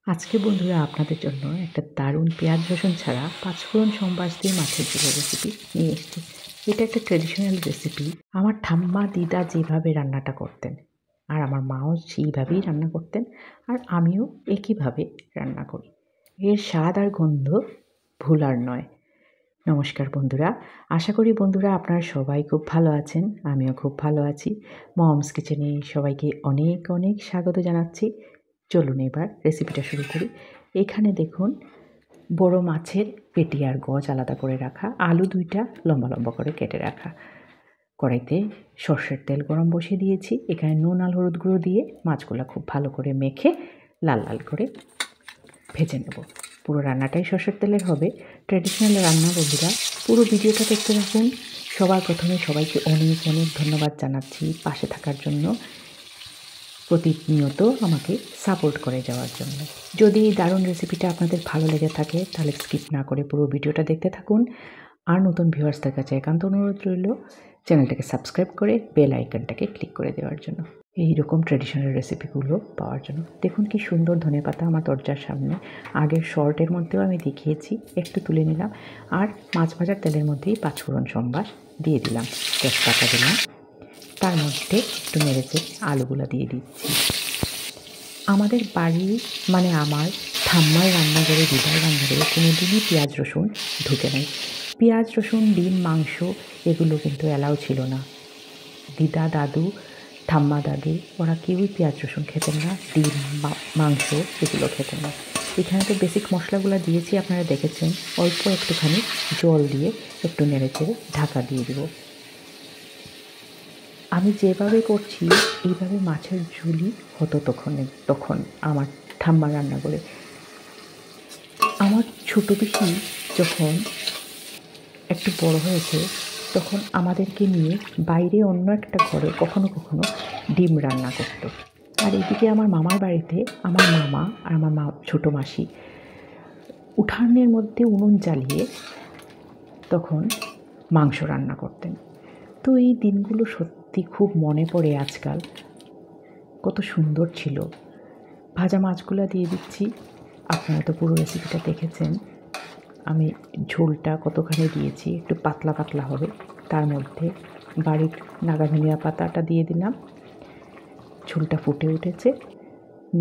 আজকে বন্ধুরা আপনাদের জন্য একটা দারুণ পেঁয়াজ রসুন ছাড়া পাঁচফোড়ন সম্বাস দিয়ে মাছের ঝোলের রেসিপি নিয়ে এসেছি। এটা একটা ট্রেডিশনাল রেসিপি। আমার ঠাম্মা দিদা যেভাবে রান্নাটা করতেন আর আমার মাও সেইভাবেই রান্না করতেন, আর আমিও একইভাবে রান্না করি। এর স্বাদ আর গন্ধ ভুলার নয়। নমস্কার বন্ধুরা, আশা করি বন্ধুরা আপনারা সবাই খুব ভালো আছেন। আমিও খুব ভালো আছি। মমস কিচেনে সবাইকে অনেক অনেক স্বাগত জানাচ্ছি। চলুন এবার রেসিপিটা শুরু করি। এখানে দেখুন, বড় মাছের পেটি আর গজ আলাদা করে রাখা, আলু 2টা লম্বা লম্বা করে কেটে রাখা। কড়াইতে সর্ষের তেল গরম বসিয়ে দিয়েছি। এখানে নুন আর হলুদ গুঁড়ো দিয়ে মাছগুলো খুব ভালো করে মেখে লাল লাল করে ভেজে নেব। পুরো রান্নাটাই সর্ষের তেলের হবে। ট্র্যাডিশনাল রান্না বন্ধুরা, পুরো ভিডিওটা দেখতে থাকুন। সবার প্রথমে সবাইকে অনেক অনেক ধন্যবাদ জানাচ্ছি পাশে থাকার জন্য, প্রতিনিয়ত আমাকে সাপোর্ট করে যাওয়ার জন্য। যদি এই দারুণ রেসিপিটা আপনাদের ভালো লেগে থাকে তাহলে স্কিপ না করে পুরো ভিডিওটা দেখতে থাকুন। আর নতুন ভিউয়ার্সদের কাছে একান্ত অনুরোধ রইল চ্যানেলটাকে সাবস্ক্রাইব করে বেল আইকনটাকে ক্লিক করে দেওয়ার জন্য, এই রকম ট্র্যাডিশনাল রেসিপিগুলো পাওয়ার জন্য। দেখুন কি সুন্দর ধনেপাতা আমার দরজার সামনে। আগের শর্টের মধ্যেও আমি দেখিয়েছি, একটু তুলে নিলাম। আর মাছ ভাজার তেলের মধ্যেই পাঁচফোড়ন সম্বাস দিয়ে দিলাম, তেজপাতা দিলাম, তার মধ্যে একটু নেড়েচে আলুগুলো দিয়ে দিচ্ছি। আমাদের বাড়ি মানে আমার ঠাম্মার রান্নাঘরে, দিদার রান্নাঘরে কোনো দিনই পেঁয়াজ রসুন ঢুকে নেই। পেঁয়াজ রসুন, ডিম, মাংস এগুলো কিন্তু অ্যালাউ ছিল না। দিদা, দাদু, ঠাম্মা, দাদি ওরা কেউই পেঁয়াজ রসুন খেতেন না, ডিম, মাংস এগুলো খেতেন না। এখানে তো বেসিক মশলাগুলো দিয়েছি, আপনারা দেখেছেন। অল্প একটুখানি জল দিয়ে একটু নেড়েচেড়ে ঢাকা দিয়ে দেব। আমি যেভাবে করছি এইভাবে মাছের ঝুলি হতো তখন আমার ঠাম্মা রান্না করে। আমার ছোটো পিসি যখন একটু বড় হয়েছে তখন আমাদেরকে নিয়ে বাইরে অন্য একটা ঘরে কখনো কখনো ডিম রান্না করত। আর এদিকে আমার মামার বাড়িতে আমার মামা আর আমার ছোটো মাসি উঠানের মধ্যে উনুন জ্বালিয়ে তখন মাংস রান্না করতেন। তো এই দিনগুলো সত্যি খুব মনে পড়ে আজকাল, কত সুন্দর ছিল। ভাজা মাছগুলো দিয়ে দিচ্ছি। আপনারা তো পুরো রেসিপিটা দেখেছেন। আমি ঝোলটা কতখানি দিয়েছি, একটু পাতলা পাতলা হবে। তার মধ্যে বাড়ির নাগা ধনিয়া পাতাটা দিয়ে দিলাম। ঝোলটা ফুটে উঠেছে,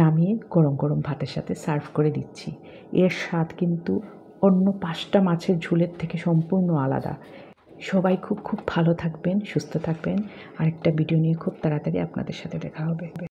নামিয়ে গরম গরম ভাতের সাথে সার্ভ করে দিচ্ছি। এর স্বাদ কিন্তু অন্য 5টা মাছের ঝোলের থেকে সম্পূর্ণ আলাদা। সবাই খুব খুব ভালো থাকবেন, সুস্থ থাকবেন। আরেকটা ভিডিও নিয়ে খুব তাড়াতাড়ি আপনাদের সাথে দেখা হবে।